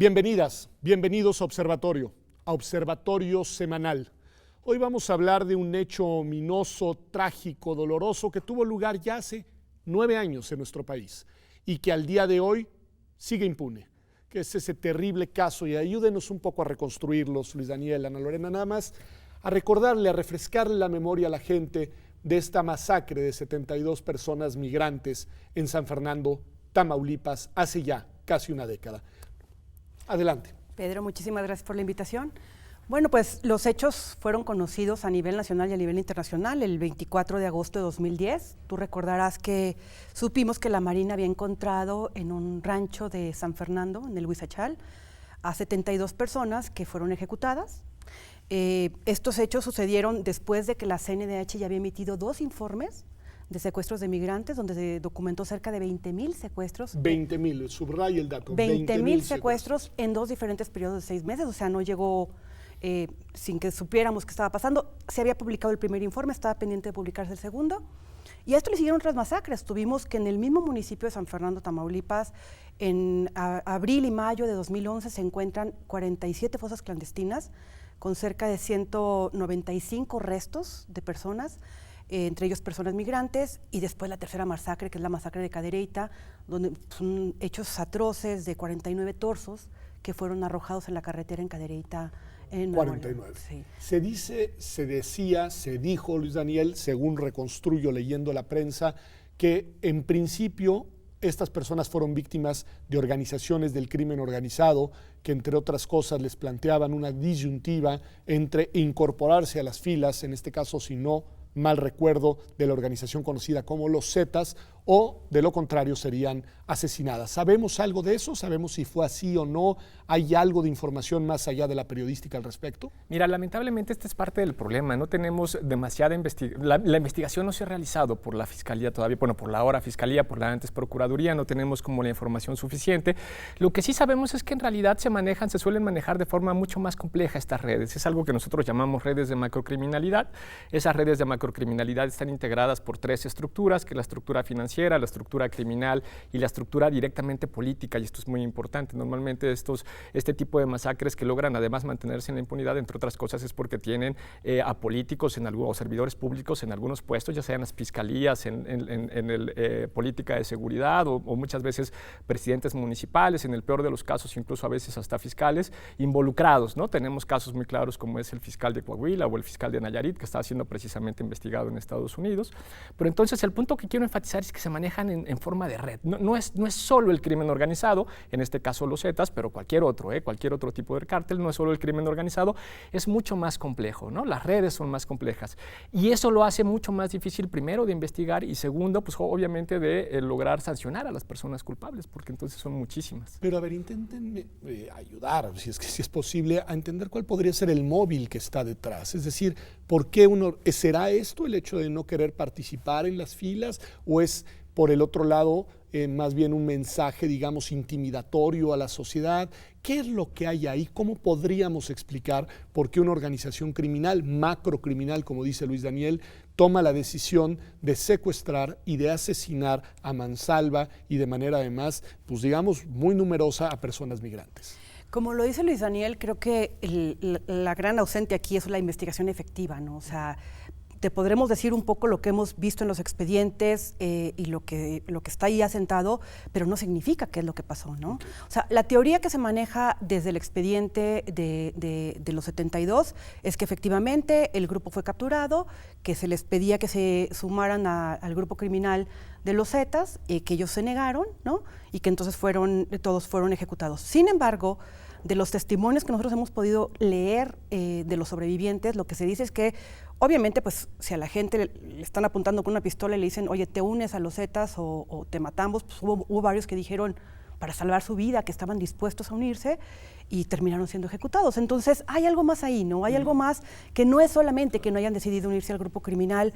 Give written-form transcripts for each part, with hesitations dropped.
Bienvenidas, bienvenidos a Observatorio Semanal. Hoy vamos a hablar de un hecho ominoso, trágico, doloroso que tuvo lugar ya hace 9 años en nuestro país y que al día de hoy sigue impune, que es ese terrible caso, y ayúdenos un poco a reconstruirlos, Luis Daniel, Ana Lorena, nada más a recordarle, a refrescarle la memoria a la gente de esta masacre de 72 personas migrantes en San Fernando, Tamaulipas, hace ya casi una década. Adelante. Pedro, muchísimas gracias por la invitación. Bueno, pues los hechos fueron conocidos a nivel nacional y a nivel internacional el 24 de agosto de 2010. Tú recordarás que supimos que la Marina había encontrado en un rancho de San Fernando, en el Huizachal, a 72 personas que fueron ejecutadas. Estos hechos sucedieron después de que la CNDH ya había emitido 2 informes de secuestros de migrantes, donde se documentó cerca de 20,000 secuestros. 20,000, subraya el dato. 20,000 secuestros en 2 diferentes periodos de 6 meses, o sea, no llegó sin que supiéramos qué estaba pasando. Se había publicado el primer informe, estaba pendiente de publicarse el segundo, y a esto le siguieron otras masacres. Tuvimos que en el mismo municipio de San Fernando, Tamaulipas, en abril y mayo de 2011 se encuentran 47 fosas clandestinas con cerca de 195 restos de personas, entre ellos personas migrantes, y después la tercera masacre, que es la masacre de Cadereyta, donde son hechos atroces de 49 torsos que fueron arrojados en la carretera en Cadereyta. En 49. Sí. Se dijo, Luis Daniel, según reconstruyo leyendo la prensa, que en principio estas personas fueron víctimas de organizaciones del crimen organizado que, entre otras cosas, les planteaban una disyuntiva entre incorporarse a las filas, en este caso, si no mal recuerdo, de la organización conocida como los Zetas, o de lo contrario serían asesinadas. ¿Sabemos algo de eso? ¿Sabemos si fue así o no? ¿Hay algo de información más allá de la periodística al respecto? Mira, lamentablemente esta es parte del problema. No tenemos demasiada investigación. La investigación no se ha realizado por la Fiscalía todavía, bueno, por la ahora Fiscalía, por la antes Procuraduría, no tenemos como la información suficiente. Lo que sí sabemos es que en realidad se suelen manejar de forma mucho más compleja estas redes. Es algo que nosotros llamamos redes de macrocriminalidad. Esas redes de macrocriminalidad están integradas por 3 estructuras, que es la estructura financiera, la estructura criminal y la estructura directamente política, y esto es muy importante. Normalmente este tipo de masacres que logran además mantenerse en la impunidad, entre otras cosas, es porque tienen a políticos o servidores públicos en algunos puestos, ya sean las fiscalías, en política de seguridad o muchas veces presidentes municipales, en el peor de los casos incluso a veces hasta fiscales involucrados, ¿no? Tenemos casos muy claros como es el fiscal de Coahuila o el fiscal de Nayarit, que está siendo precisamente investigado en Estados Unidos. Pero entonces el punto que quiero enfatizar es que se manejan en forma de red. No es solo el crimen organizado, en este caso los Zetas, pero cualquier otro tipo de cártel, no es solo el crimen organizado, es mucho más complejo, ¿no? Las redes son más complejas y eso lo hace mucho más difícil, primero, de investigar, y segundo, pues obviamente de lograr sancionar a las personas culpables, porque entonces son muchísimas. Pero a ver, intenten ayudar, si es posible, a entender cuál podría ser el móvil que está detrás. Es decir, ¿por qué será esto el hecho de no querer participar en las filas, o es por el otro lado más bien un mensaje, digamos, intimidatorio a la sociedad? ¿Qué es lo que hay ahí? ¿Cómo podríamos explicar por qué una organización criminal, macrocriminal, como dice Luis Daniel, toma la decisión de secuestrar y de asesinar a mansalva y de manera además, pues digamos, muy numerosa a personas migrantes? Como lo dice Luis Daniel, creo que la gran ausente aquí es la investigación efectiva, ¿no? O sea, te podremos decir un poco lo que hemos visto en los expedientes y lo que está ahí asentado, pero no significa qué es lo que pasó, ¿no? O sea, la teoría que se maneja desde el expediente de los 72 es que efectivamente el grupo fue capturado, que se les pedía que se sumaran al grupo criminal de los Zetas, que ellos se negaron, ¿no? Y que entonces todos fueron ejecutados. Sin embargo, de los testimonios que nosotros hemos podido leer de los sobrevivientes, lo que se dice es que, obviamente, pues si a la gente le están apuntando con una pistola y le dicen, oye, te unes a los Zetas o te matamos, pues hubo varios que dijeron, para salvar su vida, que estaban dispuestos a unirse, y terminaron siendo ejecutados. Entonces hay algo más ahí, ¿no? Hay algo más que no es solamente que no hayan decidido unirse al grupo criminal.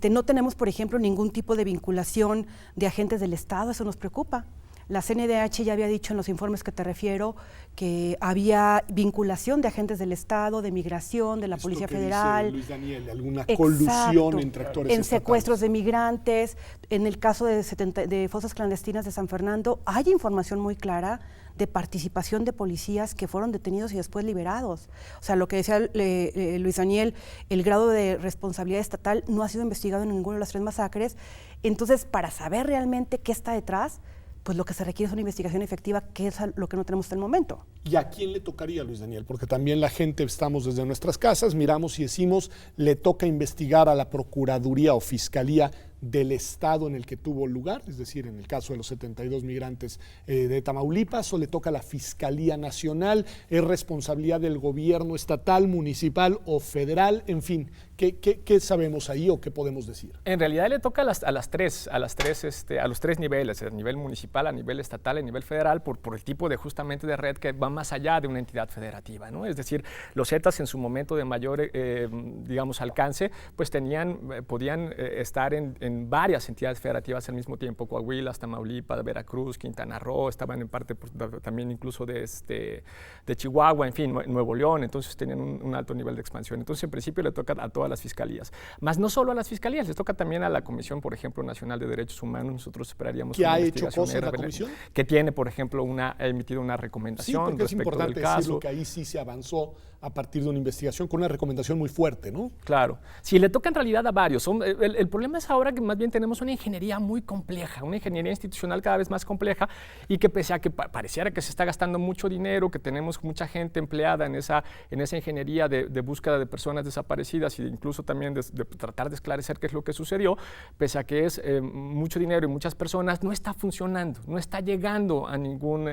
No tenemos, por ejemplo, ningún tipo de vinculación de agentes del Estado, eso nos preocupa. La CNDH ya había dicho en los informes que te refiero que había vinculación de agentes del Estado, de Migración, de la Policía Federal. Dice Luis Daniel, alguna colusión entre actores en estatales. Secuestros de migrantes. En el caso de fosas clandestinas de San Fernando, hay información muy clara de participación de policías que fueron detenidos y después liberados. O sea, lo que decía Luis Daniel, el grado de responsabilidad estatal no ha sido investigado en ninguna de las 3 masacres. Entonces, para saber realmente qué está detrás, pues lo que se requiere es una investigación efectiva, que es lo que no tenemos hasta el momento. ¿Y a quién le tocaría, Luis Daniel? Porque también la gente estamos desde nuestras casas, miramos y decimos, le toca investigar a la Procuraduría o Fiscalía del estado en el que tuvo lugar, es decir, en el caso de los 72 migrantes de Tamaulipas, o le toca a la Fiscalía Nacional, es responsabilidad del gobierno estatal, municipal o federal, en fin, ¿qué sabemos ahí o qué podemos decir? En realidad le toca a los 3 niveles, a nivel municipal, a nivel estatal, a nivel federal, por el tipo de justamente de red que va más allá de una entidad federativa, ¿no? Es decir, los Zetas en su momento de mayor, digamos, alcance, pues podían estar en varias entidades federativas al mismo tiempo, Coahuila, Tamaulipas, Veracruz, Quintana Roo, estaban en parte pues, también incluso de Chihuahua, en fin, Nuevo León, entonces tenían un alto nivel de expansión. Entonces, en principio le toca a todas las fiscalías, más no solo a las fiscalías, les toca también a la Comisión, por ejemplo, Nacional de Derechos Humanos. Nosotros esperaríamos ¿Qué ha hecho cosas la Comisión? Que tiene, por ejemplo, ha emitido una recomendación. Sí, porque es importante decirlo caso. que ahí sí se avanzó a partir de una investigación con una recomendación muy fuerte, ¿no? Claro. Sí, le toca en realidad a varios. El problema es ahora que más bien tenemos una ingeniería muy compleja, una ingeniería institucional cada vez más compleja y que pese a que pareciera que se está gastando mucho dinero, que tenemos mucha gente empleada en esa ingeniería de búsqueda de personas desaparecidas e incluso también de tratar de esclarecer qué es lo que sucedió, pese a que es mucho dinero y muchas personas, no está funcionando, no está llegando a ningún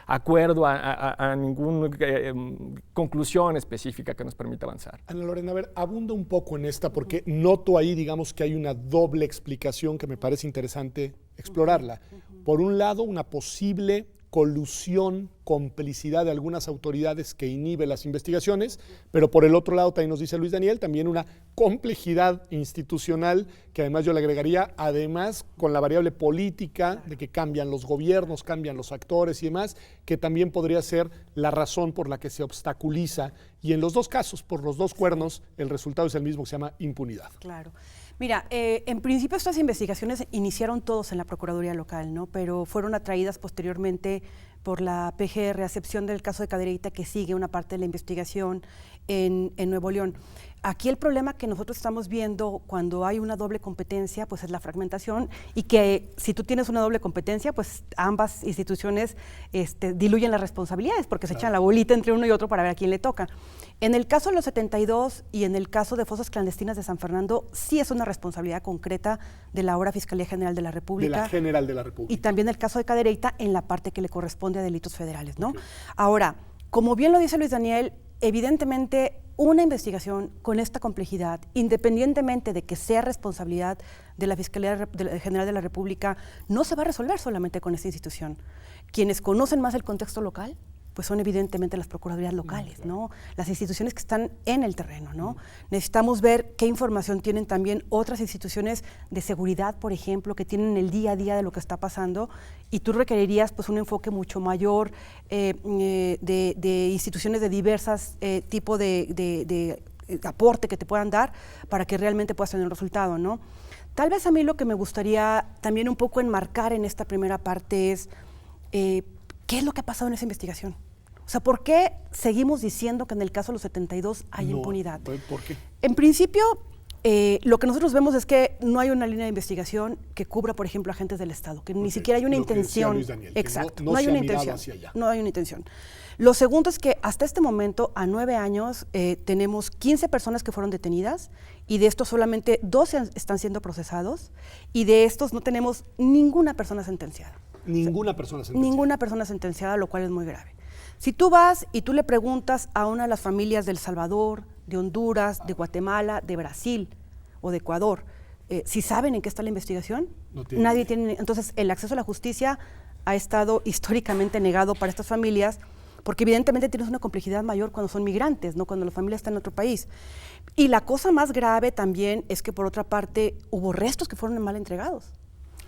acuerdo, a ningún conclusión específica que nos permita avanzar. Ana Lorena, a ver, abunda un poco en esta porque noto ahí, digamos, que hay una doble explicación que me parece interesante explorarla. Por un lado, una posible colusión, complicidad de algunas autoridades que inhibe las investigaciones, pero por el otro lado, también nos dice Luis Daniel, también una complejidad institucional que además yo le agregaría, además con la variable política de que cambian los gobiernos, cambian los actores y demás, que también podría ser la razón por la que se obstaculiza. Y en los dos casos, por los dos cuernos, el resultado es el mismo, que se llama impunidad. Claro. Mira, en principio estas investigaciones iniciaron todos en la Procuraduría Local, ¿no? Pero fueron atraídas posteriormente por la PGR, a excepción del caso de Cadereyta, que sigue una parte de la investigación en Nuevo León. Aquí el problema que nosotros estamos viendo cuando hay una doble competencia, pues es la fragmentación, y que si tú tienes una doble competencia, pues ambas instituciones diluyen las responsabilidades, porque se echan la bolita entre uno y otro para ver a quién le toca. En el caso de los 72 y en el caso de fosas clandestinas de San Fernando, sí es una responsabilidad concreta de la ahora Fiscalía General de la República. De la General de la República. Y también el caso de Cadereyta en la parte que le corresponde a delitos federales, ¿no? Okay. Ahora, como bien lo dice Luis Daniel, evidentemente una investigación con esta complejidad, independientemente de que sea responsabilidad de la Fiscalía General de la República, no se va a resolver solamente con esta institución. Quienes conocen más el contexto local, pues son evidentemente las procuradurías locales, ¿no? Las instituciones que están en el terreno, ¿no? Necesitamos ver qué información tienen también otras instituciones de seguridad, por ejemplo, que tienen el día a día de lo que está pasando, y tú requerirías pues un enfoque mucho mayor de instituciones de diversas tipos de aporte que te puedan dar para que realmente puedas tener un resultado, ¿no? Tal vez a mí lo que me gustaría también un poco enmarcar en esta primera parte es ¿qué es lo que ha pasado en esa investigación? O sea, ¿por qué seguimos diciendo que en el caso de los 72 hay impunidad? ¿Por qué? En principio, lo que nosotros vemos es que no hay una línea de investigación que cubra, por ejemplo, agentes del Estado, que ni siquiera hay una intención. Luis Daniel, exacto, no hay una intención. No hay una intención. Lo segundo es que hasta este momento, a 9 años, tenemos 15 personas que fueron detenidas, y de estos solamente 12 están siendo procesados, y de estos no tenemos ninguna persona sentenciada. Ninguna persona sentenciada. Ninguna persona sentenciada, lo cual es muy grave. Si tú vas y tú le preguntas a una de las familias de El Salvador, de Honduras, de Guatemala, de Brasil o de Ecuador, si saben en qué está la investigación, nadie tiene. Entonces, el acceso a la justicia ha estado históricamente negado para estas familias, porque evidentemente tienes una complejidad mayor cuando son migrantes, ¿no? Cuando la familia está en otro país. Y la cosa más grave también es que, por otra parte, hubo restos que fueron mal entregados.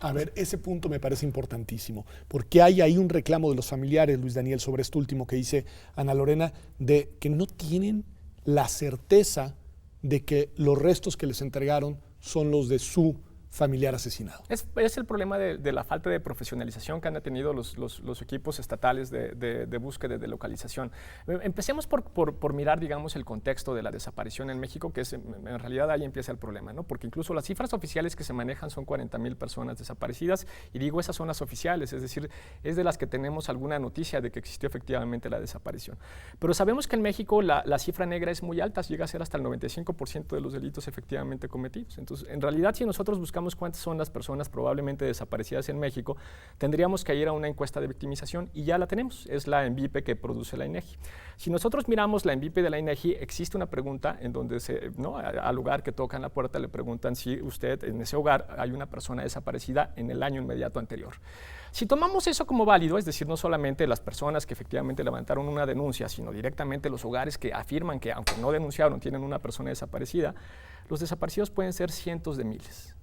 A ver, ese punto me parece importantísimo, porque hay ahí un reclamo de los familiares, Luis Daniel, sobre esto último que dice Ana Lorena, de que no tienen la certeza de que los restos que les entregaron son los de su familiar asesinado. Es el problema de la falta de profesionalización que han tenido los equipos estatales de búsqueda y de localización. Empecemos por mirar, digamos, el contexto de la desaparición en México, que es, en realidad ahí empieza el problema, ¿no? Porque incluso las cifras oficiales que se manejan son 40,000 personas desaparecidas, y digo, esas son las oficiales, es decir, es de las que tenemos alguna noticia de que existió efectivamente la desaparición. Pero sabemos que en México la cifra negra es muy alta, llega a ser hasta el 95% de los delitos efectivamente cometidos. Entonces, en realidad, si nosotros buscamos cuántas son las personas probablemente desaparecidas en México, tendríamos que ir a una encuesta de victimización, y ya la tenemos, es la ENVIPE que produce la INEGI. Si nosotros miramos la ENVIPE de la INEGI, existe una pregunta en donde al hogar que tocan la puerta le preguntan si usted en ese hogar hay una persona desaparecida en el año inmediato anterior. Si tomamos eso como válido, es decir, no solamente las personas que efectivamente levantaron una denuncia, sino directamente los hogares que afirman que aunque no denunciaron tienen una persona desaparecida, los desaparecidos pueden ser cientos de miles.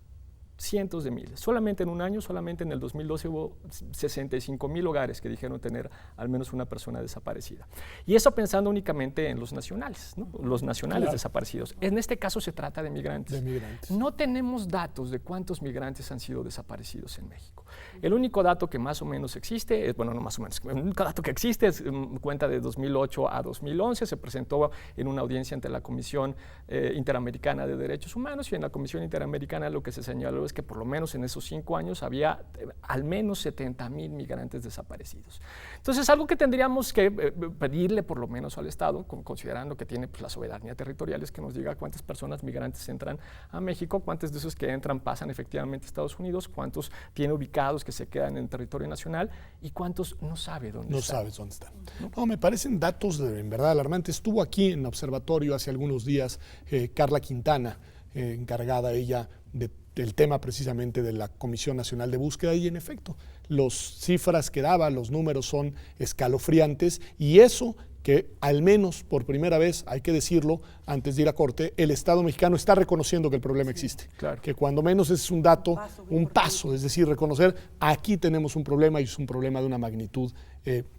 Cientos de miles. Solamente en un año, solamente en el 2012 hubo 65,000 hogares que dijeron tener al menos una persona desaparecida. Y eso pensando únicamente en los nacionales, ¿no? Los nacionales claro. desaparecidos. En este caso se trata de migrantes. No tenemos datos de cuántos migrantes han sido desaparecidos en México. El único dato que más o menos existe, el único dato que existe es cuenta de 2008 a 2011, se presentó en una audiencia ante la Comisión Interamericana de Derechos Humanos, y en la Comisión Interamericana lo que se señaló es que por lo menos en esos 5 años había al menos 70,000 migrantes desaparecidos. Entonces, algo que tendríamos que pedirle por lo menos al Estado, considerando que tiene pues, la soberanía territorial, es que nos diga cuántas personas migrantes entran a México, cuántos de esos que entran pasan efectivamente a Estados Unidos, cuántos tiene ubicados que se quedan en territorio nacional y cuántos no sabe dónde están. No sabes dónde están. No, me parecen datos en verdad alarmantes. Estuvo aquí en Observatorio hace algunos días Carla Quintana, encargada ella del tema precisamente de la Comisión Nacional de Búsqueda, y en efecto, las cifras que daba, los números son escalofriantes, y eso que al menos por primera vez, hay que decirlo, antes de ir a corte, el Estado mexicano está reconociendo que el problema existe. Claro. Que cuando menos es un dato, un paso, es decir, reconocer, aquí tenemos un problema, y es un problema de una magnitud,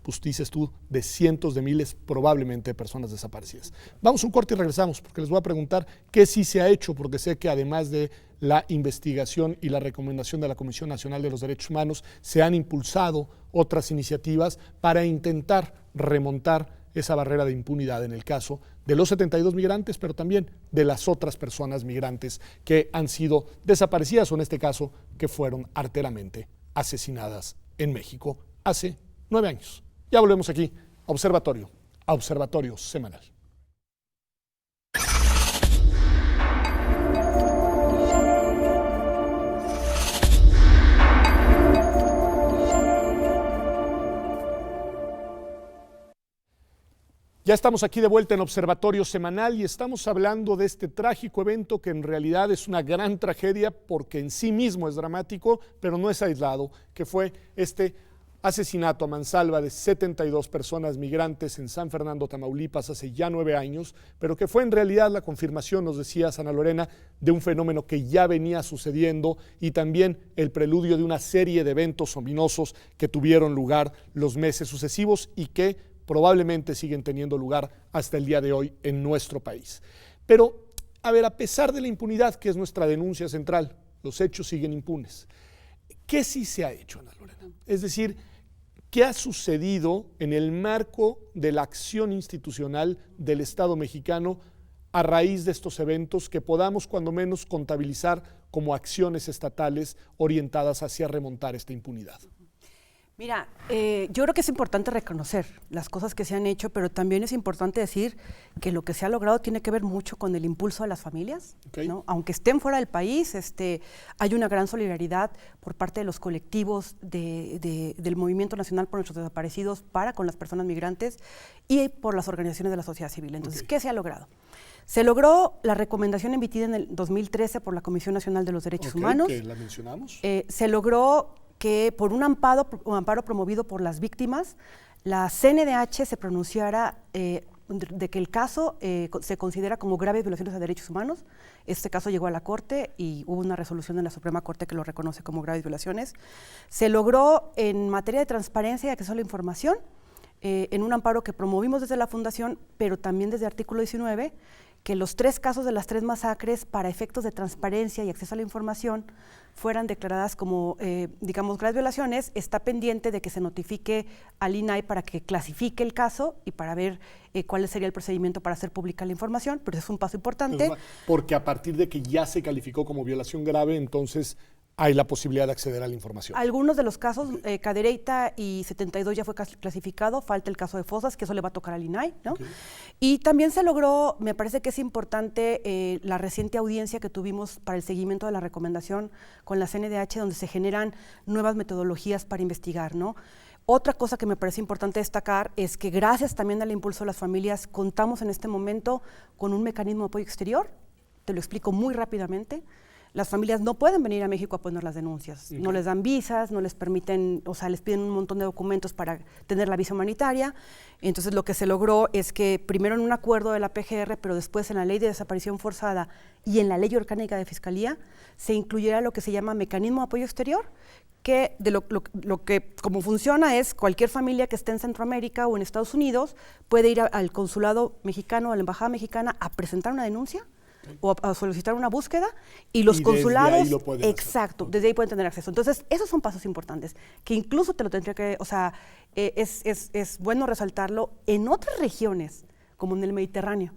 pues dices tú, de cientos de miles, probablemente, de personas desaparecidas. Vamos a un corte y regresamos, porque les voy a preguntar qué sí se ha hecho, porque sé que además de la investigación y la recomendación de la Comisión Nacional de los Derechos Humanos, se han impulsado otras iniciativas para intentar remontar esa barrera de impunidad en el caso de los 72 migrantes, pero también de las otras personas migrantes que han sido desaparecidas, o en este caso, que fueron arteramente asesinadas en México hace 9 años. Ya volvemos aquí a Observatorio Semanal. Ya estamos aquí de vuelta en Observatorio Semanal, y estamos hablando de este trágico evento que en realidad es una gran tragedia porque en sí mismo es dramático, pero no es aislado, que fue este asesinato a mansalva de 72 personas migrantes en San Fernando, Tamaulipas, hace ya 9 años, pero que fue en realidad la confirmación, nos decía Ana Lorena, de un fenómeno que ya venía sucediendo, y también el preludio de una serie de eventos ominosos que tuvieron lugar los meses sucesivos y que probablemente siguen teniendo lugar hasta el día de hoy en nuestro país. Pero, a ver, a pesar de la impunidad, que es nuestra denuncia central, los hechos siguen impunes. ¿Qué sí se ha hecho, Ana Lorena? Es decir, ¿qué ha sucedido en el marco de la acción institucional del Estado mexicano a raíz de estos eventos que podamos cuando menos contabilizar como acciones estatales orientadas hacia remontar esta impunidad? Mira, yo creo que es importante reconocer las cosas que se han hecho, pero también es importante decir que lo que se ha logrado tiene que ver mucho con el impulso de las familias, okay, ¿no? Aunque estén fuera del país, hay una gran solidaridad por parte de los colectivos del Movimiento Nacional por Nuestros Desaparecidos para con las personas migrantes y por las organizaciones de la sociedad civil. Entonces, ¿qué se ha logrado? Se logró la recomendación emitida en el 2013 por la Comisión Nacional de los Derechos Humanos. Que la mencionamos. Se logró que por un amparo promovido por las víctimas, la CNDH se pronunciara de que el caso se considera como graves violaciones a derechos humanos. Este caso llegó a la Corte y hubo una resolución en la Suprema Corte que lo reconoce como graves violaciones. Se logró en materia de transparencia y acceso a la información, en un amparo que promovimos desde la Fundación, pero también desde artículo 19, que los 3 casos de las 3 masacres, para efectos de transparencia y acceso a la información, fueran declaradas como, digamos, graves violaciones. Está pendiente de que se notifique al INAI para que clasifique el caso y para ver cuál sería el procedimiento para hacer pública la información, pero es un paso importante. Porque a partir de que ya se calificó como violación grave, entonces hay la posibilidad de acceder a la información. Algunos de los casos, Cadereyta y 72 ya fue clasificado, falta el caso de Fosas, que eso le va a tocar al INAI, ¿no? Y también se logró, me parece que es importante, la reciente audiencia que tuvimos para el seguimiento de la recomendación con la CNDH, donde se generan nuevas metodologías para investigar, ¿no? Otra cosa que me parece importante destacar es que gracias también al impulso de las familias, contamos en este momento con un mecanismo de apoyo exterior. Te lo explico muy rápidamente. Las familias no pueden venir a México a poner las denuncias, no les dan visas, no les permiten, o sea, les piden un montón de documentos para tener la visa humanitaria. Entonces lo que se logró es que primero en un acuerdo de la PGR, pero después en la ley de desaparición forzada y en la ley orgánica de fiscalía, se incluyera lo que se llama mecanismo de apoyo exterior, que de lo que como funciona es cualquier familia que esté en Centroamérica o en Estados Unidos puede ir al consulado mexicano, a la embajada mexicana a presentar una denuncia o a solicitar una búsqueda y los consulados, desde ahí lo pueden exacto, desde ahí pueden tener acceso. Entonces, esos son pasos importantes, que incluso te lo tendría que, o sea, es bueno resaltarlo en otras regiones, como en el Mediterráneo,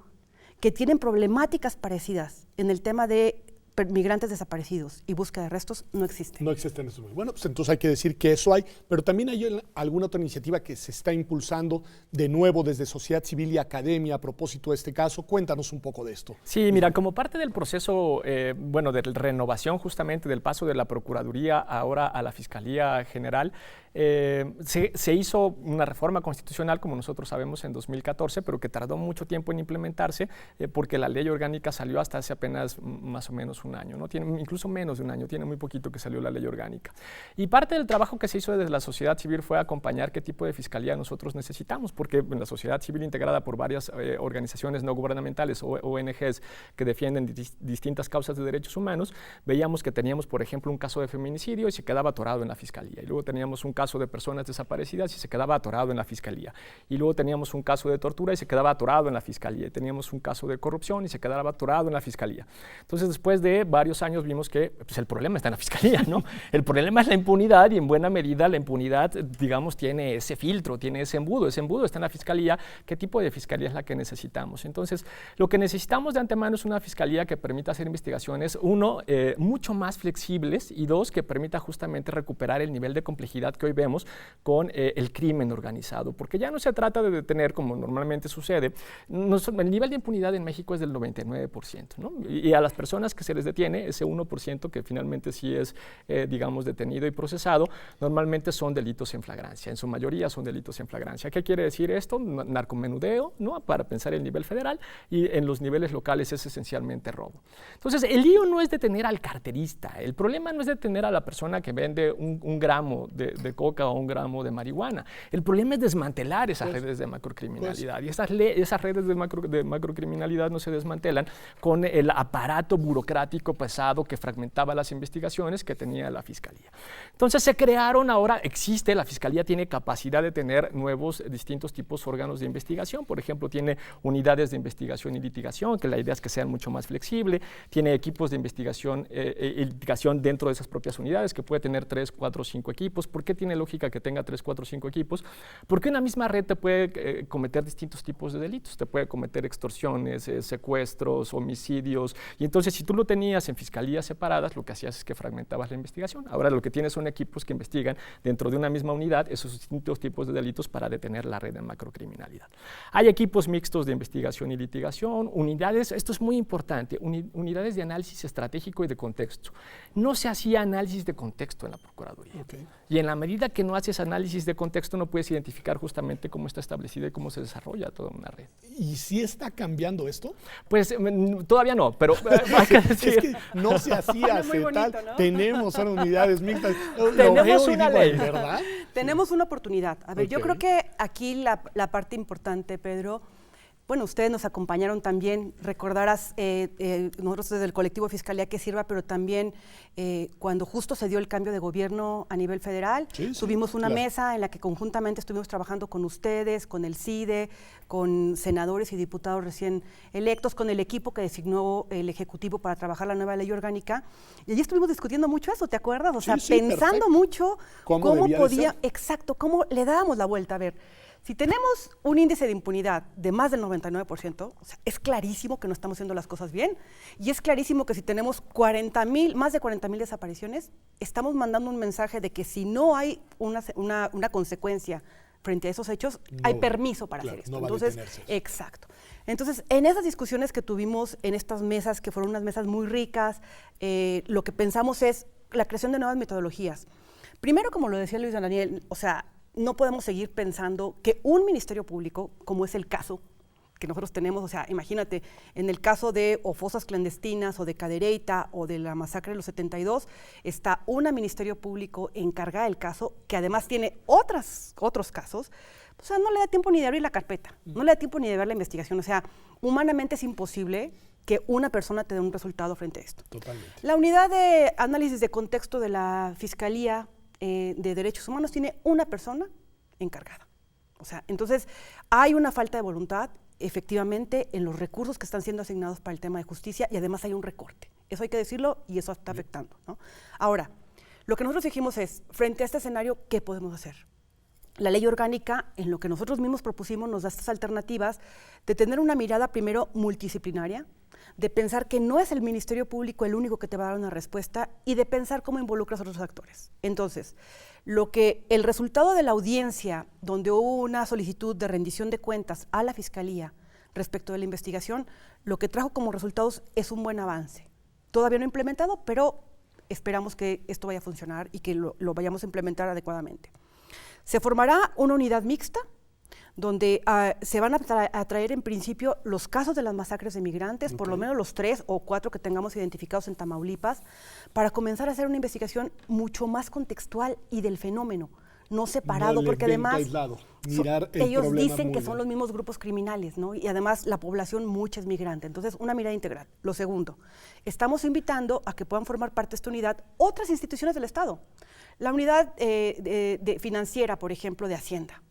que tienen problemáticas parecidas en el tema de migrantes desaparecidos y búsqueda de restos, no existe. No existen esos. Bueno, pues entonces hay que decir que eso hay, pero también hay alguna otra iniciativa que se está impulsando de nuevo desde sociedad civil y academia a propósito de este caso. Cuéntanos un poco de esto. Sí, mira, como parte del proceso, bueno, de renovación justamente del paso de la Procuraduría ahora a la Fiscalía General, se hizo una reforma constitucional, como nosotros sabemos, en 2014, pero que tardó mucho tiempo en implementarse porque la ley orgánica salió hasta hace apenas más o menos un año, ¿no? Tiene incluso menos de un año, tiene muy poquito que salió la ley orgánica. Y parte del trabajo que se hizo desde la sociedad civil fue acompañar qué tipo de fiscalía nosotros necesitamos, porque en la sociedad civil integrada por varias organizaciones no gubernamentales o ONGs que defienden distintas causas de derechos humanos, veíamos que teníamos, por ejemplo, un caso de feminicidio y se quedaba atorado en la fiscalía, y luego teníamos un caso de personas desaparecidas y se quedaba atorado en la fiscalía, y luego teníamos un caso de tortura y se quedaba atorado en la fiscalía, y teníamos un caso de corrupción y se quedaba atorado en la fiscalía. Entonces, después de varios años vimos que pues, el problema está en la fiscalía, ¿no? El problema es la impunidad, y en buena medida la impunidad, digamos, tiene ese filtro, tiene ese embudo está en la fiscalía. ¿Qué tipo de fiscalía es la que necesitamos? Entonces, lo que necesitamos de antemano es una fiscalía que permita hacer investigaciones, uno, mucho más flexibles, y dos, que permita justamente recuperar el nivel de complejidad que hoy vemos con el crimen organizado, porque ya no se trata de detener, como normalmente sucede. El nivel de impunidad en México es del 99%, ¿no? Y a las personas que se les detiene, ese 1% que finalmente sí es, digamos, detenido y procesado, normalmente son delitos en flagrancia, en su mayoría son delitos en flagrancia. ¿Qué quiere decir esto? Narcomenudeo, ¿no? Para pensar en el nivel federal, y en los niveles locales es esencialmente robo. Entonces, el lío no es detener al carterista, el problema no es detener a la persona que vende un gramo de coca o un gramo de marihuana. El problema es desmantelar esas redes de macrocriminalidad, y esas redes de macrocriminalidad no se desmantelan con el aparato burocrático pesado que fragmentaba las investigaciones que tenía la Fiscalía. Entonces se crearon, ahora existe, la Fiscalía tiene capacidad de tener nuevos, distintos tipos de órganos de investigación. Por ejemplo, tiene unidades de investigación y litigación, que la idea es que sean mucho más flexibles, tiene equipos de investigación y litigación dentro de esas propias unidades, que puede tener 3, 4, 5 equipos. ¿Por qué tiene lógica que tenga 3, 4, 5 equipos? Porque una misma red te puede cometer distintos tipos de delitos, te puede cometer extorsiones, secuestros, homicidios, y entonces si tú lo tenías en fiscalías separadas, lo que hacías es que fragmentabas la investigación. Ahora lo que tienes son equipos que investigan dentro de una misma unidad esos distintos tipos de delitos para detener la red de macrocriminalidad. Hay equipos mixtos de investigación y litigación, unidades, esto es muy importante, unidades de análisis estratégico y de contexto. No se hacía análisis de contexto en la Procuraduría. Okay. Y en la medida que no haces análisis de contexto, no puedes identificar justamente cómo está establecida y cómo se desarrolla toda una red. ¿Y si está cambiando esto? Pues todavía no, pero hay que decir. Es que no se hacía hace tal, ¿no? Tenemos unidades mixtas. Tenemos una ley, ¿verdad? Tenemos una oportunidad. A ver, yo creo que aquí la parte importante, Pedro, Bueno, ustedes nos acompañaron también, recordarás, nosotros desde el colectivo Fiscalía que Sirva, pero también cuando justo se dio el cambio de gobierno a nivel federal, tuvimos una mesa en la que conjuntamente estuvimos trabajando con ustedes, con el CIDE, con senadores y diputados recién electos, con el equipo que designó el Ejecutivo para trabajar la nueva ley orgánica, y allí estuvimos discutiendo mucho eso, ¿te acuerdas? O sea, pensando perfecto. Mucho cómo podía, exacto, cómo le dábamos la vuelta. A ver, si tenemos un índice de impunidad de más del 99%, o sea, es clarísimo que no estamos haciendo las cosas bien, y es clarísimo que si tenemos más de 40,000 desapariciones, estamos mandando un mensaje de que si no hay una consecuencia frente a esos hechos, hay permiso para hacer esto. No Entonces, exacto. Entonces, en esas discusiones que tuvimos en estas mesas, que fueron unas mesas muy ricas, lo que pensamos es la creación de nuevas metodologías. Primero, como lo decía Luis Daniel, o sea, no podemos seguir pensando que un ministerio público, como es el caso que nosotros tenemos, o sea, imagínate, en el caso de o fosas clandestinas o de Cadereyta o de la masacre de los 72, está un ministerio público encargado del caso, que además tiene otros casos, o sea, no le da tiempo ni de abrir la carpeta, no le da tiempo ni de ver la investigación, o sea, humanamente es imposible que una persona te dé un resultado frente a esto. Totalmente. La unidad de análisis de contexto de la Fiscalía de Derechos Humanos tiene una persona encargada. O sea, entonces hay una falta de voluntad, efectivamente, en los recursos que están siendo asignados para el tema de justicia, y además hay un recorte. Eso hay que decirlo y eso está afectando, ¿no? Ahora, lo que nosotros dijimos es, frente a este escenario, ¿qué podemos hacer? La ley orgánica, en lo que nosotros mismos propusimos, nos da estas alternativas de tener una mirada primero multidisciplinaria, de pensar que no es el Ministerio Público el único que te va a dar una respuesta y de pensar cómo involucras a otros actores. Entonces, el resultado de la audiencia, donde hubo una solicitud de rendición de cuentas a la Fiscalía respecto de la investigación, lo que trajo como resultados es un buen avance. Todavía no implementado, pero esperamos que esto vaya a funcionar y que lo vayamos a implementar adecuadamente. Se formará una unidad mixta, donde se van a traer en principio los casos de las masacres de migrantes, por lo menos los 3 o 4 que tengamos identificados en Tamaulipas, para comenzar a hacer una investigación mucho más contextual y del fenómeno, no separado, porque además ellos dicen que son los mismos grupos criminales, ¿no? Y además la población mucha es migrante, entonces una mirada integral. Lo segundo, estamos invitando a que puedan formar parte de esta unidad otras instituciones del Estado. La unidad financiera, por ejemplo, de Hacienda,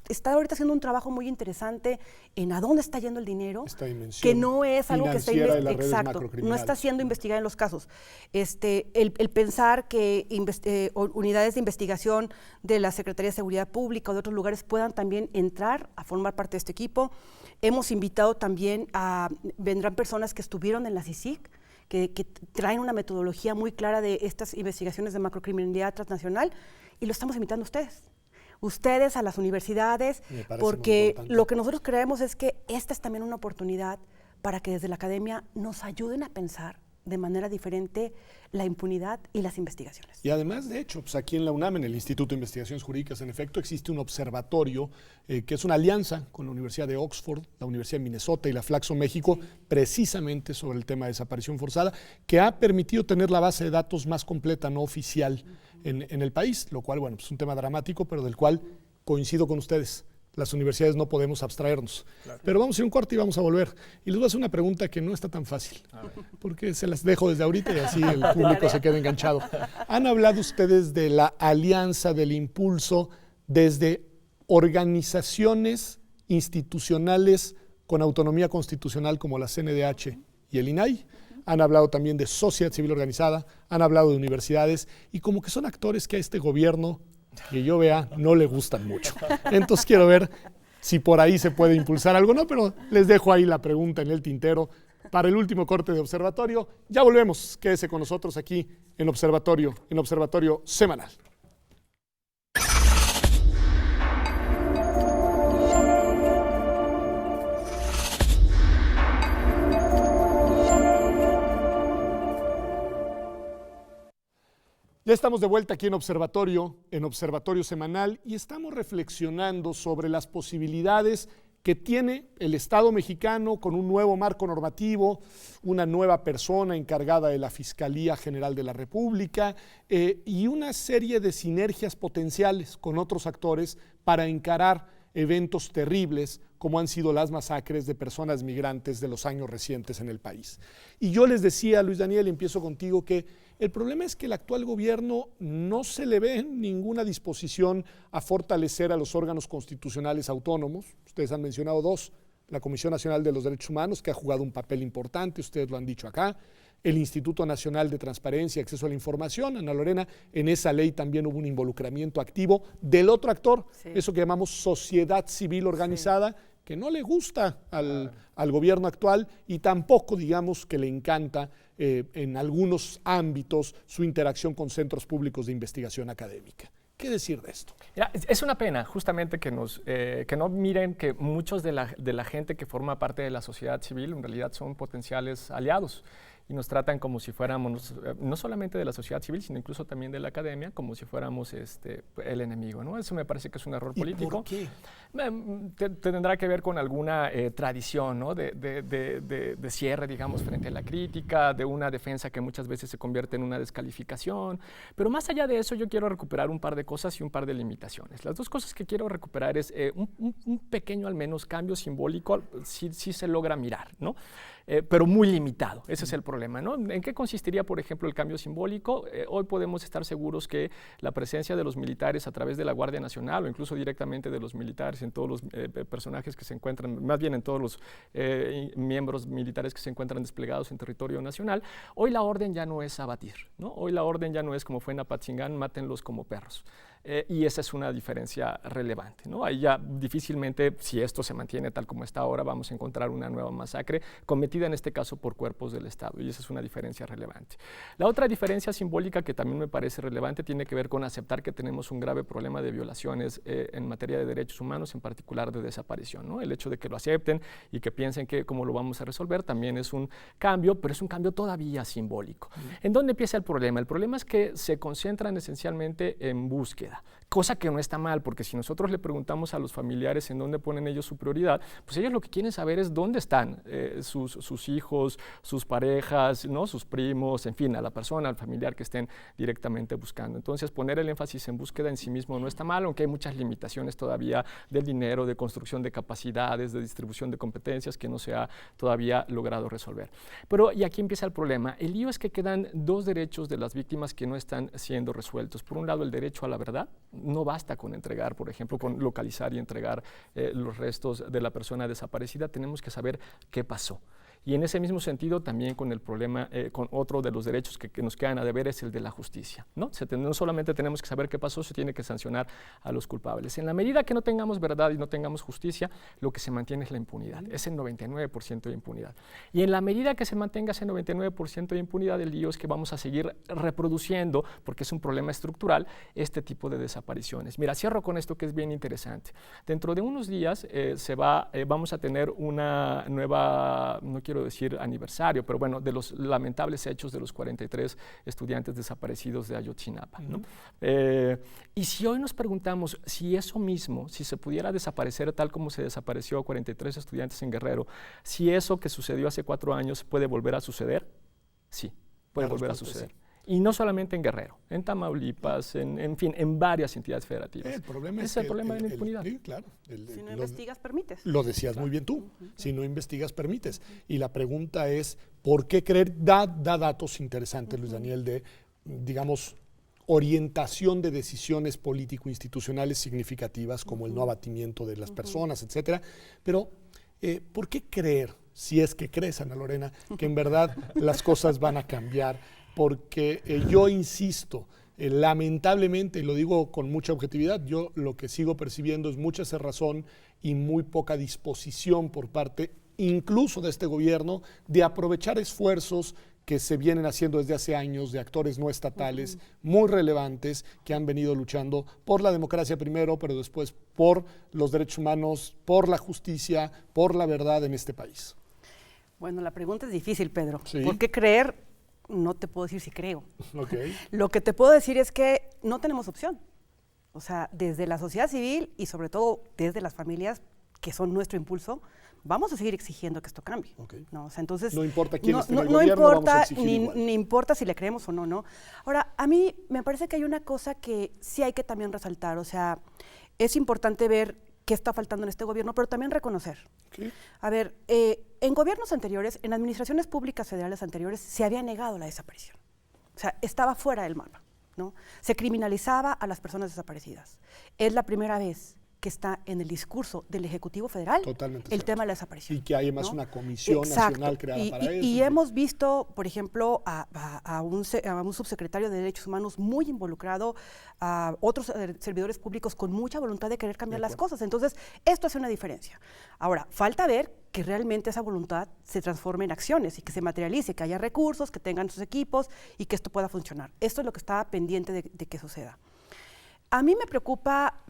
está ahorita haciendo un trabajo muy interesante en a dónde está yendo el dinero, que no es algo que está no está siendo investigada en los casos. El pensar que unidades de investigación de la Secretaría de Seguridad Pública o de otros lugares puedan también entrar a formar parte de este equipo. Hemos invitado también vendrán personas que estuvieron en la CICIG, que traen una metodología muy clara de estas investigaciones de macrocriminalidad transnacional, y lo estamos invitando a ustedes a las universidades, porque lo que nosotros creemos es que esta es también una oportunidad para que desde la academia nos ayuden a pensar de manera diferente la impunidad y las investigaciones. Y además, de hecho, pues aquí en la UNAM, en el Instituto de Investigaciones Jurídicas, en efecto, existe un observatorio que es una alianza con la Universidad de Oxford, la Universidad de Minnesota y la Flaxo México, precisamente sobre el tema de desaparición forzada, que ha permitido tener la base de datos más completa, no oficial, en el país, lo cual, bueno, pues es un tema dramático, pero del cual coincido con ustedes. Las universidades no podemos abstraernos. Claro. Pero vamos a ir un corte y vamos a volver. Y les voy a hacer una pregunta que no está tan fácil, porque se las dejo desde ahorita y así el público se queda enganchado. ¿Han hablado ustedes de la alianza, del impulso desde organizaciones institucionales con autonomía constitucional como la CNDH y el INAI? Han hablado también de sociedad civil organizada, han hablado de universidades, y como que son actores que a este gobierno, que yo vea, no le gustan mucho. Entonces quiero ver si por ahí se puede impulsar algo, ¿no? Pero les dejo ahí la pregunta en el tintero para el último corte de Observatorio. Ya volvemos, quédese con nosotros aquí en Observatorio Semanal. Ya estamos de vuelta aquí en Observatorio Semanal, y estamos reflexionando sobre las posibilidades que tiene el Estado mexicano con un nuevo marco normativo, una nueva persona encargada de la Fiscalía General de la República y una serie de sinergias potenciales con otros actores para encarar eventos terribles como han sido las masacres de personas migrantes de los años recientes en el país. Y yo les decía, Luis Daniel, empiezo contigo, que el problema es que el actual gobierno no se le ve ninguna disposición a fortalecer a los órganos constitucionales autónomos. Ustedes han mencionado dos: la Comisión Nacional de los Derechos Humanos, que ha jugado un papel importante, ustedes lo han dicho acá; el Instituto Nacional de Transparencia y Acceso a la Información. Ana Lorena, en esa ley también hubo un involucramiento activo del otro actor, sí, eso que llamamos sociedad civil organizada, sí, que no le gusta al gobierno actual y tampoco, digamos, que le encanta en algunos ámbitos su interacción con centros públicos de investigación académica. ¿Qué decir de esto? Ya, es una pena justamente que no miren que muchos de la gente que forma parte de la sociedad civil en realidad son potenciales aliados y nos tratan como si fuéramos, no solamente de la sociedad civil, sino incluso también de la academia, como si fuéramos el enemigo, ¿no? Eso me parece que es un error político. ¿Por qué? Tendrá que ver con alguna tradición, ¿no? de cierre, digamos, frente a la crítica, de una defensa que muchas veces se convierte en una descalificación. Pero más allá de eso, yo quiero recuperar un par de cosas y un par de limitaciones. Las dos cosas que quiero recuperar es un pequeño, al menos, cambio simbólico, si se logra mirar, ¿no? Pero muy limitado. Ese es el problema, ¿no? ¿En qué consistiría, por ejemplo, el cambio simbólico? Hoy podemos estar seguros que la presencia de los militares a través de la Guardia Nacional o incluso directamente de los militares en todos los personajes que se encuentran, más bien en todos los miembros militares que se encuentran desplegados en territorio nacional, hoy la orden ya no es abatir, ¿no? Hoy la orden ya no es como fue en Apatzingán, mátenlos como perros. Y esa es una diferencia relevante, ¿no? Ahí ya difícilmente, si esto se mantiene tal como está ahora, vamos a encontrar una nueva masacre cometida en este caso por cuerpos del Estado, y esa es una diferencia relevante. La otra diferencia simbólica que también me parece relevante tiene que ver con aceptar que tenemos un grave problema de violaciones en materia de derechos humanos, en particular de desaparición, ¿no? El hecho de que lo acepten y que piensen que cómo lo vamos a resolver también es un cambio, pero es un cambio todavía simbólico. ¿En dónde empieza el problema? El problema es que se concentran esencialmente en búsqueda, cosa que no está mal, porque si nosotros le preguntamos a los familiares en dónde ponen ellos su prioridad, pues ellos lo que quieren saber es dónde están sus hijos, sus parejas, ¿no? Sus primos, en fin, a la persona, al familiar que estén directamente buscando. Entonces, poner el énfasis en búsqueda en sí mismo no está mal, aunque hay muchas limitaciones todavía del dinero, de construcción de capacidades, de distribución de competencias que no se ha todavía logrado resolver. Pero, y aquí empieza el problema, el lío es que quedan dos derechos de las víctimas que no están siendo resueltos. Por un lado, el derecho a la verdad. No basta con entregar, por ejemplo, con localizar y entregar los restos de la persona desaparecida, tenemos que saber qué pasó. Y en ese mismo sentido, también con el problema, con otro de los derechos que nos quedan a deber es el de la justicia, ¿no? No solamente tenemos que saber qué pasó, se tiene que sancionar a los culpables. En la medida que no tengamos verdad y no tengamos justicia, lo que se mantiene es la impunidad, es el 99% de impunidad. Y en la medida que se mantenga ese 99% de impunidad, el lío es que vamos a seguir reproduciendo, porque es un problema estructural, este tipo de desapariciones. Mira, cierro con esto que es bien interesante. Dentro de unos días vamos a tener una nueva, no quiero decir aniversario, pero bueno, de los lamentables hechos de los 43 estudiantes desaparecidos de Ayotzinapa, ¿no? Y si hoy nos preguntamos si eso mismo, si se pudiera desaparecer tal como se desapareció a 43 estudiantes en Guerrero, si eso que sucedió hace 4 años puede volver a suceder, sí, puede volver a suceder. Sí. Y no solamente en Guerrero, en Tamaulipas, en fin, en varias entidades federativas. El problema es el problema de la impunidad. Sí, claro. Si no investigas, permites. Lo decías muy bien tú. Si no investigas, permites. Y la pregunta es, ¿por qué creer? Da datos interesantes, Luis Daniel, de, digamos, orientación de decisiones político-institucionales significativas, como el no abatimiento de las personas, etcétera. Pero, ¿por qué creer, si es que crees, Ana Lorena, que en verdad las cosas van a cambiar? Porque yo insisto, lamentablemente, y lo digo con mucha objetividad, yo lo que sigo percibiendo es mucha cerrazón y muy poca disposición por parte incluso de este gobierno de aprovechar esfuerzos que se vienen haciendo desde hace años de actores no estatales muy relevantes que han venido luchando por la democracia primero, pero después por los derechos humanos, por la justicia, por la verdad en este país. Bueno, la pregunta es difícil, Pedro. ¿Sí? ¿Por qué creer? No te puedo decir si creo. Okay. Lo que te puedo decir es que no tenemos opción. O sea, desde la sociedad civil y sobre todo desde las familias, que son nuestro impulso, vamos a seguir exigiendo que esto cambie. Okay. ¿No? O sea, entonces, no importa quién esté en el no gobierno, importa, vamos a exigir igual. Ni importa si le creemos o no, ¿no? Ahora, a mí me parece que hay una cosa que sí hay que también resaltar. O sea, es importante ver qué está faltando en este gobierno, pero también reconocer. ¿Qué? A ver, en gobiernos anteriores, en administraciones públicas federales anteriores, se había negado la desaparición. O sea, estaba fuera del mapa, ¿no? Se criminalizaba a las personas desaparecidas. Es la primera vez que está en el discurso del Ejecutivo Federal el tema de la desaparición. Y que hay además, ¿no?, una comisión nacional creada para eso. Y hemos visto, por ejemplo, a un subsecretario de Derechos Humanos muy involucrado, a otros servidores públicos con mucha voluntad de querer cambiar las cosas. Entonces, esto hace una diferencia. Ahora, falta ver que realmente esa voluntad se transforme en acciones y que se materialice, que haya recursos, que tengan sus equipos y que esto pueda funcionar. Esto es lo que está pendiente de que suceda. A mí me preocupa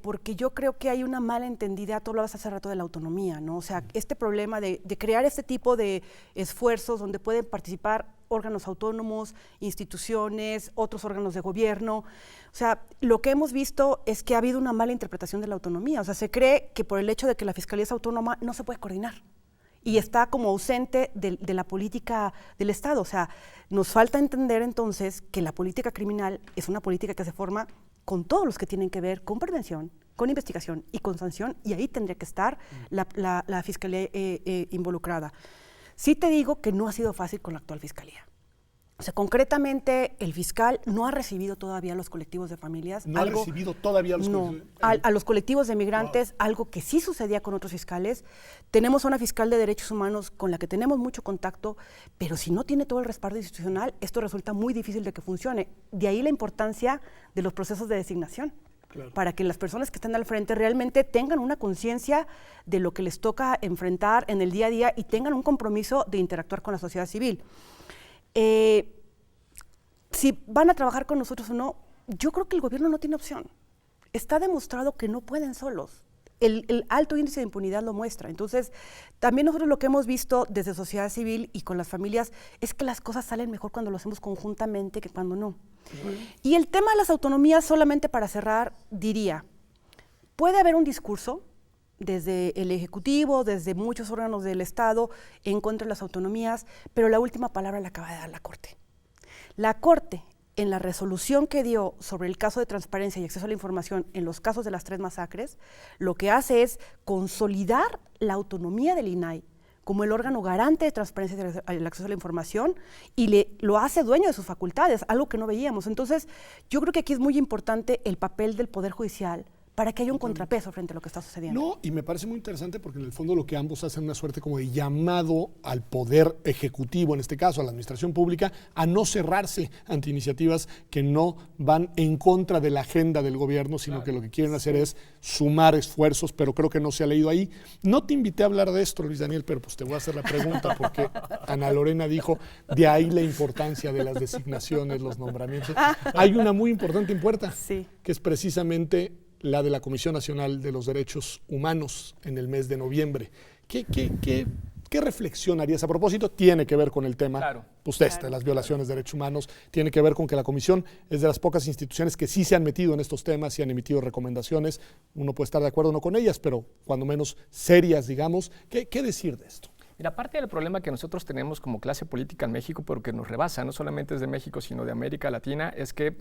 porque yo creo que hay una mala entendida, tú hablabas hace rato de la autonomía, ¿no? O sea, este problema de crear este tipo de esfuerzos donde pueden participar órganos autónomos, instituciones, otros órganos de gobierno. O sea, lo que hemos visto es que ha habido una mala interpretación de la autonomía. O sea, se cree que por el hecho de que la Fiscalía es autónoma no se puede coordinar y está como ausente de la política del Estado. O sea, nos falta entender entonces que la política criminal es una política que se forma con todos los que tienen que ver con prevención, con investigación y con sanción, y ahí tendría que estar la Fiscalía involucrada. Sí te digo que no ha sido fácil con la actual Fiscalía. O sea, concretamente, el fiscal no ha recibido todavía a los colectivos de familias. ¿No ha recibido todavía a los a los colectivos de migrantes, algo que sí sucedía con otros fiscales. Tenemos una fiscal de derechos humanos con la que tenemos mucho contacto, pero si no tiene todo el respaldo institucional, esto resulta muy difícil de que funcione. De ahí la importancia de los procesos de designación. Claro. Para que las personas que estén al frente realmente tengan una conciencia de lo que les toca enfrentar en el día a día y tengan un compromiso de interactuar con la sociedad civil. Si van a trabajar con nosotros o no, yo creo que el gobierno no tiene opción. Está demostrado que no pueden solos. El alto índice de impunidad lo muestra. Entonces, también nosotros lo que hemos visto desde sociedad civil y con las familias es que las cosas salen mejor cuando lo hacemos conjuntamente que cuando no. Y el tema de las autonomías, solamente para cerrar, diría, puede haber un discurso desde el Ejecutivo, desde muchos órganos del Estado, en contra de las autonomías, pero la última palabra la acaba de dar la Corte. La Corte, en la resolución que dio sobre el caso de transparencia y acceso a la información en los casos de las 3 masacres, lo que hace es consolidar la autonomía del INAI como el órgano garante de transparencia y el acceso a la información y lo hace dueño de sus facultades, algo que no veíamos. Entonces, yo creo que aquí es muy importante el papel del Poder Judicial para que haya un contrapeso frente a lo que está sucediendo. No, y me parece muy interesante porque en el fondo lo que ambos hacen una suerte como de llamado al poder ejecutivo, en este caso a la administración pública, a no cerrarse ante iniciativas que no van en contra de la agenda del gobierno, sino que lo que quieren hacer es sumar esfuerzos, pero creo que no se ha leído ahí. No te invité a hablar de esto, Luis Daniel, pero pues te voy a hacer la pregunta porque Ana Lorena dijo, de ahí la importancia de las designaciones, los nombramientos. Hay una muy importante en puerta, que es precisamente la de la Comisión Nacional de los Derechos Humanos en el mes de noviembre. ¿Qué reflexión harías a propósito? Tiene que ver con el tema, de las violaciones de derechos humanos, tiene que ver con que la Comisión es de las pocas instituciones que sí se han metido en estos temas y han emitido recomendaciones. Uno puede estar de acuerdo o no con ellas, pero cuando menos serias, digamos. ¿Qué decir de esto? Mira, parte del problema que nosotros tenemos como clase política en México, porque nos rebasa, no solamente es de México, sino de América Latina, es que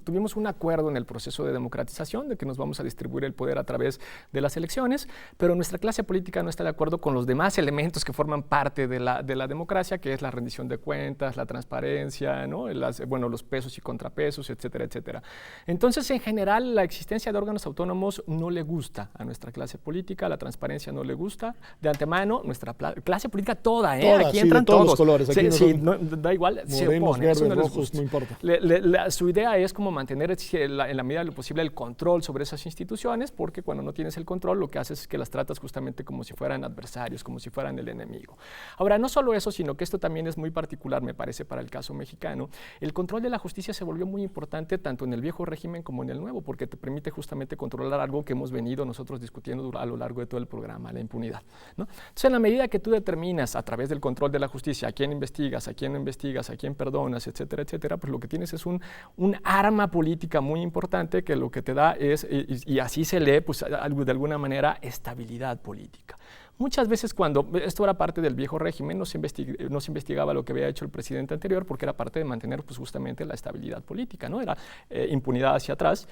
tuvimos un acuerdo en el proceso de democratización de que nos vamos a distribuir el poder a través de las elecciones, pero nuestra clase política no está de acuerdo con los demás elementos que forman parte de la democracia, que es la rendición de cuentas, la transparencia, ¿no? Los pesos y contrapesos, etcétera, etcétera. Entonces, en general, la existencia de órganos autónomos no le gusta a nuestra clase política, la transparencia no le gusta. De antemano, nuestra clase política toda, aquí entran todos los colores. Aquí da igual, morenos, se opone, verdes, rojos, no importa. Su idea es como mantener en la medida de lo posible el control sobre esas instituciones, porque cuando no tienes el control lo que haces es que las tratas justamente como si fueran adversarios, como si fueran el enemigo. Ahora, no solo eso, sino que esto también es muy particular, me parece, para el caso mexicano. El control de la justicia se volvió muy importante tanto en el viejo régimen como en el nuevo, porque te permite justamente controlar algo que hemos venido nosotros discutiendo a lo largo de todo el programa, la impunidad, ¿no? Entonces, en la medida que tú determinas a través del control de la justicia a quién investigas, a quién no investigas, a quién perdonas, etcétera, etcétera, pues lo que tienes es un arma política muy importante que lo que te da es, y así se lee, pues de alguna manera, estabilidad política. Muchas veces cuando esto era parte del viejo régimen, no se investigaba lo que había hecho el presidente anterior porque era parte de mantener pues, justamente la estabilidad política, ¿no? Era impunidad hacia atrás,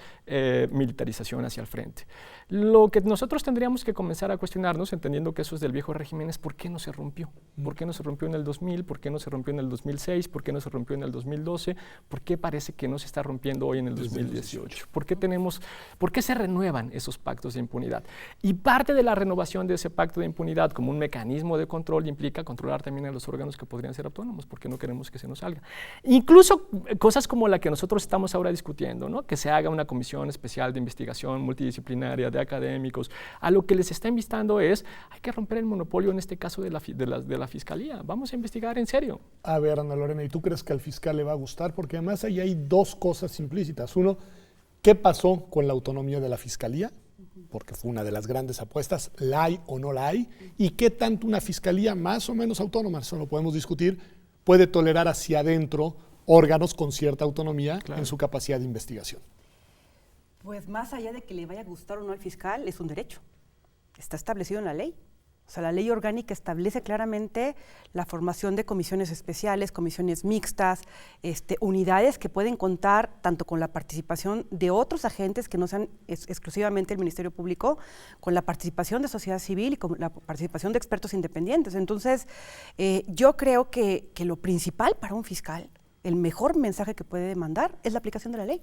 militarización hacia el frente. Lo que nosotros tendríamos que comenzar a cuestionarnos, entendiendo que eso es del viejo régimen, es por qué no se rompió. ¿Por qué no se rompió en el 2000? ¿Por qué no se rompió en el 2006? ¿Por qué no se rompió en el 2012? ¿Por qué parece que no se está rompiendo hoy en el 2018? ¿Por qué se renuevan esos pactos de impunidad? Y parte de la renovación de ese pacto de impunidad como un mecanismo de control implica controlar también a los órganos que podrían ser autónomos, porque no queremos que se nos salga. Incluso cosas como la que nosotros estamos ahora discutiendo, ¿no? Que se haga una comisión especial de investigación multidisciplinaria de académicos, a lo que les está invitando es, hay que romper el monopolio en este caso de la Fiscalía, vamos a investigar en serio. A ver, Ana Lorena, ¿y tú crees que al fiscal le va a gustar? Porque además ahí hay dos cosas implícitas. Uno, ¿qué pasó con la autonomía de la Fiscalía? Porque fue una de las grandes apuestas, ¿la hay o no la hay? ¿Y qué tanto una Fiscalía más o menos autónoma, eso lo podemos discutir, puede tolerar hacia adentro órganos con cierta autonomía en su capacidad de investigación? Pues más allá de que le vaya a gustar o no al fiscal, es un derecho. Está establecido en la ley. O sea, la ley orgánica establece claramente la formación de comisiones especiales, comisiones mixtas, unidades que pueden contar tanto con la participación de otros agentes que no sean exclusivamente el Ministerio Público, con la participación de sociedad civil y con la participación de expertos independientes. Entonces, yo creo que lo principal para un fiscal, el mejor mensaje que puede mandar es la aplicación de la ley.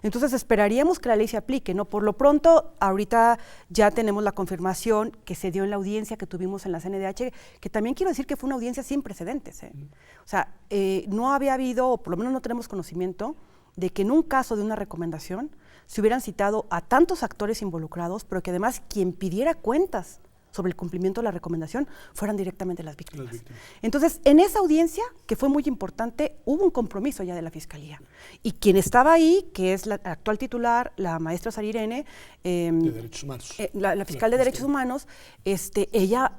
Entonces esperaríamos que la ley se aplique, ¿no? Por lo pronto, ahorita ya tenemos la confirmación que se dio en la audiencia que tuvimos en la CNDH, que también quiero decir que fue una audiencia sin precedentes, ¿eh? O sea, no había habido, o por lo menos no tenemos conocimiento, de que en un caso de una recomendación se hubieran citado a tantos actores involucrados, pero que además quien pidiera cuentas sobre el cumplimiento de la recomendación fueran directamente las víctimas. Entonces, en esa audiencia, que fue muy importante, hubo un compromiso ya de la Fiscalía. Y quien estaba ahí, que es la actual titular, la maestra Sara Irene, de Derechos Humanos. La fiscal de Derechos Humanos, ella,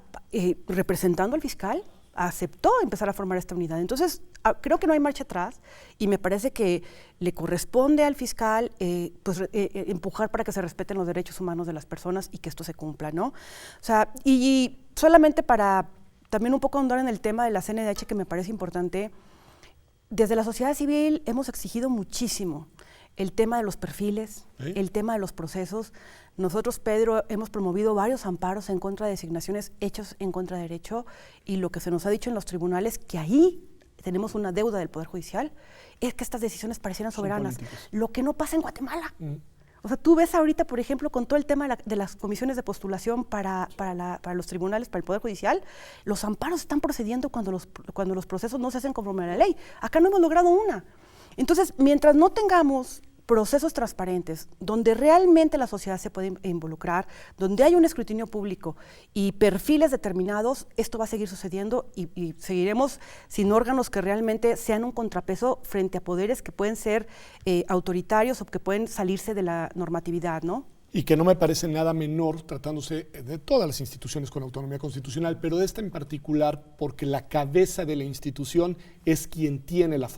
representando al fiscal, aceptó empezar a formar esta unidad. Entonces, creo que no hay marcha atrás y me parece que le corresponde al fiscal empujar para que se respeten los derechos humanos de las personas y que esto se cumpla, ¿no? O sea, y solamente para también un poco ahondar en el tema de la CNDH, que me parece importante, desde la sociedad civil hemos exigido muchísimo el tema de los perfiles, el tema de los procesos. Nosotros, Pedro, hemos promovido varios amparos en contra de designaciones hechas en contra de derecho, y lo que se nos ha dicho en los tribunales, que ahí tenemos una deuda del Poder Judicial, es que estas decisiones parecieran soberanas, lo que no pasa en Guatemala. O sea, tú ves ahorita, por ejemplo, con todo el tema de las comisiones de postulación para los tribunales, para el Poder Judicial, los amparos están procediendo cuando los procesos no se hacen conforme a la ley. Acá no hemos logrado una. Entonces, mientras no tengamos procesos transparentes, donde realmente la sociedad se puede involucrar, donde hay un escrutinio público y perfiles determinados, esto va a seguir sucediendo y seguiremos sin órganos que realmente sean un contrapeso frente a poderes que pueden ser autoritarios o que pueden salirse de la normatividad, ¿no? Y que no me parece nada menor, tratándose de todas las instituciones con autonomía constitucional, pero de esta en particular, porque la cabeza de la institución es quien tiene la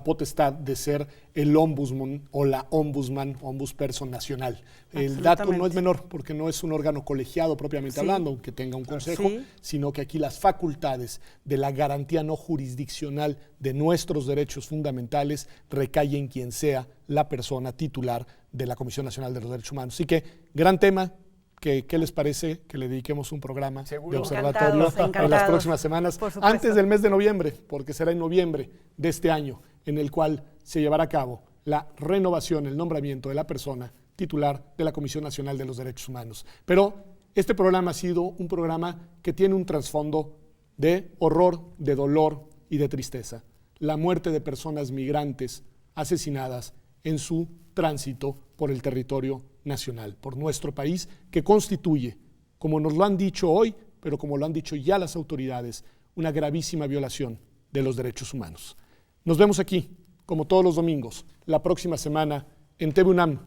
potestad de ser el ombudsman o la ombudsperson nacional. El dato no es menor porque no es un órgano colegiado propiamente hablando, aunque tenga un consejo, sino que aquí las facultades de la garantía no jurisdiccional de nuestros derechos fundamentales recaen en quien sea la persona titular de la Comisión Nacional de los Derechos Humanos. Así que, gran tema. ¿Qué les parece que le dediquemos un programa de observatorio en las próximas semanas, antes del mes de noviembre, porque será en noviembre de este año, en el cual se llevará a cabo la renovación, el nombramiento de la persona titular de la Comisión Nacional de los Derechos Humanos? Pero este programa ha sido un programa que tiene un trasfondo de horror, de dolor y de tristeza. La muerte de personas migrantes asesinadas en su tránsito por el territorio nacional, por nuestro país, que constituye, como nos lo han dicho hoy, pero como lo han dicho ya las autoridades, una gravísima violación de los derechos humanos. Nos vemos aquí, como todos los domingos, la próxima semana en TV UNAM,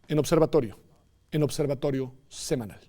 en Observatorio Semanal.